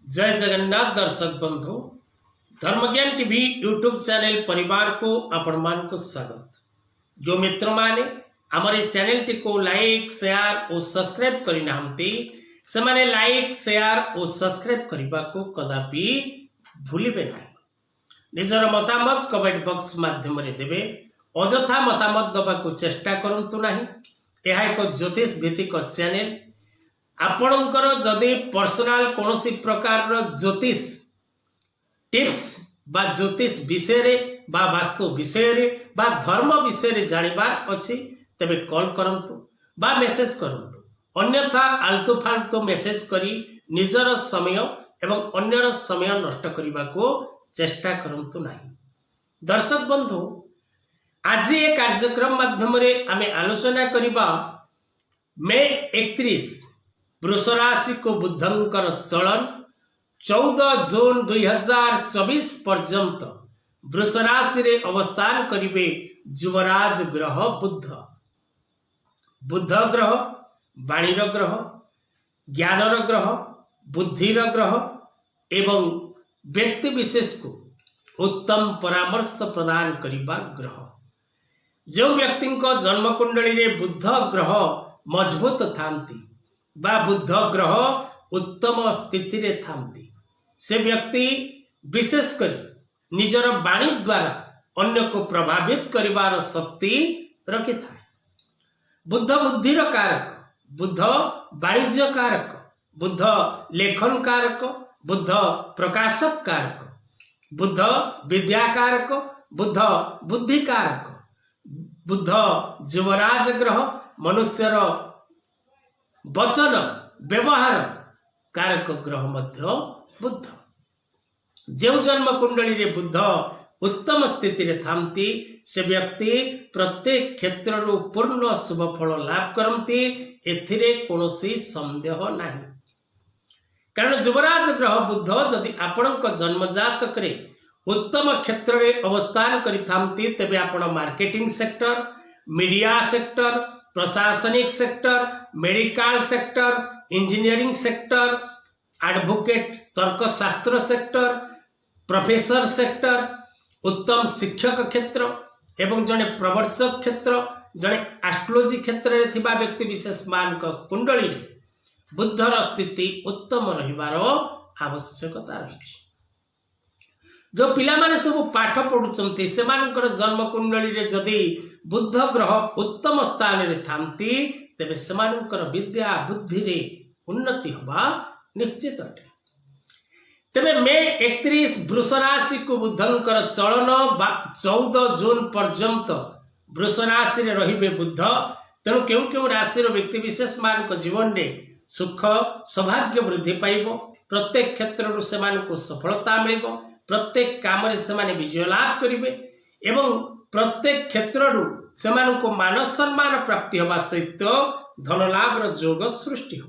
जय जगन्नाथ दर्शक बंधु धर्मज्ञान टीवी यूट्यूब चैनल परिवार को आपण मान को स्वागत। जो मित्र माने आमर चैनल टी को लाइक शेयर और सब्सक्राइब करि नाहंती से माने लाइक शेयर और सब्सक्राइब करबा को कदापि भूलिबे नाही। निजर मतामत कमेंट बॉक्स माध्यम रे देबे। अजथा मतामत दबा को चेष्टा करंतु नाही। यह एक ज्योतिष भित्तिक चैनल। आपणकर जदि पर्सनाल कौन प्रकार ज्योतिष टिप्स बा ज्योतिष विषय रे बा वास्तु विषय रे बा धर्म विषय रे जानिबार अछि तेबे कॉल करंतु बा मेसेज करंतु। अन्यथा आलतू फालतू मेसेज करी निजर समय एवं अन्यर समय नष्ट करने को चेष्टा करंतु नाही। दर्शक बंधु आज ये कार्यक्रम माध्यम रे आमे आलोचना करिबा मे 31 वृष राशि को बुधंकर चलन 14 जून 2024 पर्यंत वृष राशि रे अवस्थान करिवे युवराज ग्रह बुध। बुध ग्रह वाणीर ग्रह, ज्ञानर ग्रह, बुद्धिर ग्रह एवं व्यक्ति विशेष को उत्तम परामर्श प्रदान करिबा ग्रह। जो व्यक्ति जन्म कुंडली रे बुध ग्रह मजबूत थांती बा बुध ग्रह उत्तम स्थिति रे थांती से व्यक्ति विशेष कर निजर वाणी द्वारा अन्य को प्रभावित करिवार शक्ति रखि थाए। बुध बुद्धिर कारक, बुध वाणिज्य कारक, बुध लेखन कारक, बुध प्रकाशक कारक, बुध विद्या कारक, बुध बुद्धि कारक, बुध युवराज ग्रह मनुष्यर वचन व्यवहार कारक ग्रह मध्य बुध। जो जन्म कुंडली रे बुध उत्तम स्थिति रे थांती से व्यक्ति प्रत्येक क्षेत्र रो पूर्ण शुभ फल लाभ करती। एथिरे कोनोसी संदेह नहीं। कारण युवराज ग्रह बुध जदि आपणक जन्म जातक रे उत्तम क्षेत्र रे अवस्थान करि थांती तेबे आपण मार्केटिंग सेक्टर, मीडिया सेक्टर, प्रशासनिक sector, medical sector, engineering sector, advocate तर्कशास्त्र सेक्टर, प्रोफेसर सेक्टर, उत्तम शिक्षक क्षेत्र एवं जने प्रवर्तक क्षेत्र, जने एस्ट्रोलॉजी क्षेत्र रे थिबा व्यक्ति विशेष मान कुंडली रे बुद्धर स्थिति उत्तम रहिबार आवश्यकता रही। जो पिला माने सब पाठ पढ़ुचंती से मानकर जन्म कुंडली रे जदि बुध ग्रह उत्तम स्थान रे थांती तेबे से मानकर विद्या बुद्धि रे उन्नति होबा निश्चित अटे। तेबे मे 31 वृष राशि को बुधंकर चलन 14 जून पर्यंत वृष राशि रे रहिबे बुध। तेणु केउ केउ राशि रो व्यक्ति विशेष मान को जीवन रे सुख सौभाग्य वृद्धि पाइबो। प्रत्येक क्षेत्र रो से मान को सफलता मिलिबो। प्रत्येक काम रे से माने विजय लाभ करिवे एवं प्रत्येक क्षेत्र रो से मान को मान सम्मान प्राप्ति होबा सहित धन लाभ रो योग सृष्टि हो।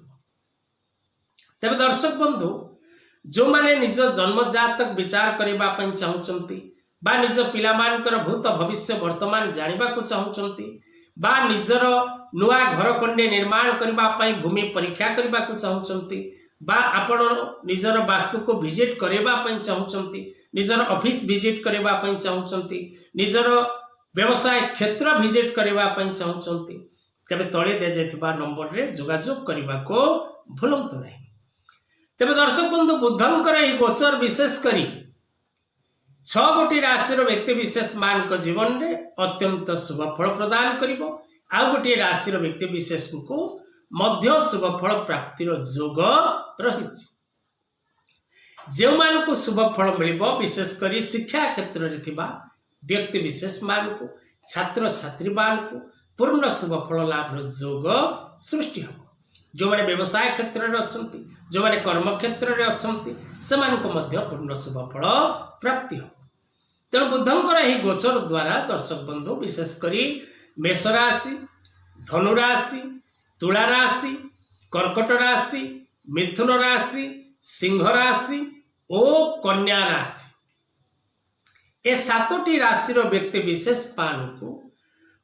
तबे दर्शक बंधु जो माने निज जन्म जातक विचार करबा पई चाहुचंती बा निज पिला मानकर भूत भविष्य वर्तमान जानिबा को चाहुचंती बा निजर नुआ घर कंडे निर्माण करबा पई भूमि परीक्षा करबा को चाहुचंती बा आपण निजर वास्तु को विजिट करबा पई चाहुचंती, निजर ऑफिस विजिट करबा पई चाहुचंती, निजर व्यवसाय क्षेत्र विजिट करबा पई चाहुचंती तबे तळे दे जेथिबा नंबर रे जोगाजोग करबा को भूलंतु नहीं। तबे दर्शक बंधु बुधंकर एही गोचर विशेष करी 6 गोटी राशि रो व्यक्ति विशेष मान को जीवन रे अत्यंत शुभ फल प्रदान करिवो। आ गोटी राशि रो व्यक्ति विशेष को मध्य शुभ फल प्राप्ति रो योग रहिछि। जे मान को शुभ फल मिलिबो विशेष करी शिक्षा क्षेत्र रे थिबा व्यक्ति विशेष मान को छात्र छात्री मान को पूर्ण शुभ फल लाभ रो योग सृष्टि हो। जो माने व्यवसाय क्षेत्र रे अछंती, जो माने कर्म क्षेत्र रे अछंती से मान को मध्य पूर्ण शुभ फल प्राप्ति हो। तेणु बुधंकर एही गोचर द्वारा दर्शक बंधु विशेष करी मेष राशि, धनु राशि, तुला राशि, कर्कट राशि, मिथुन राशि, सिंह राशि और कन्या राशि ए 7टी राशि रो व्यक्ति विशेष मान को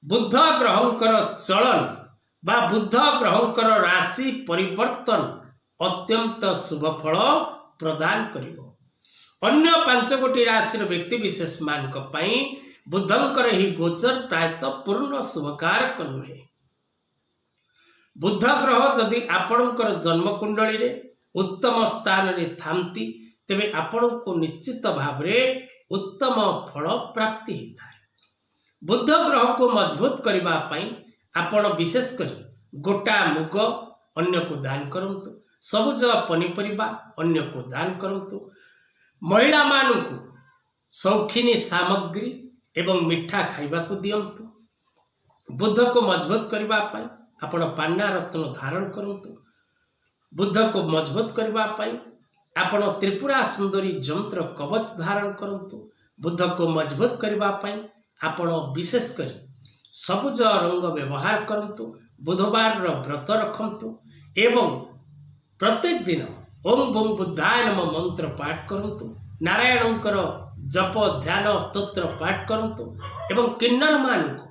बुध ग्रहंकर चलन बा बुध ग्रहंकर राशि परिवर्तन अत्यंत शुभ फल प्रदान करिवो। अन्य 5 गोटी राशि व्यक्ति विशेष मान बुद्धंकर ही गोचर प्रायतः पूर्ण शुभकारक नुहे। बुद्ध ग्रह जदि आपणकर जन्म कुंडली रे उत्तम स्थान रे थांती तेबे आपण को निश्चित भाव रे उत्तम फल प्राप्ति होता है। बुद्ध ग्रह को मजबूत करबा पई आपण विशेष करी गोटा मुग अन्य को दान करंतु, सबुज पनीपरिबा अन्य को दान करंतु, महिला मानू शौखिनी सामग्री एवं मिठा खाइबा को दियंतु। बुद्ध को मजबूत करबा पई आपण पान्ना रत्न धारण करंतु। बुद्ध को मजबूत करबा पई आपण त्रिपुरा सुंदरी जंत्र कवच धारण करंतु। बुद्ध को मजबूत करबा पई आपण विशेष करी सबुज रंग व्यवहार करंतु। बुधवार व्रत रखंतु एवं प्रत्येक दिन ओम बम बुद्धाय नमः मंत्र पाठ करंतु। नारायणकर जप ध्यान स्तोत्र पाठ करंतु एवं किन्नर मान को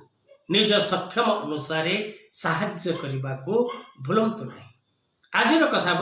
निज सक्षम अनुसार साहाय्य करने को भूलंतु नहीं। आज कथा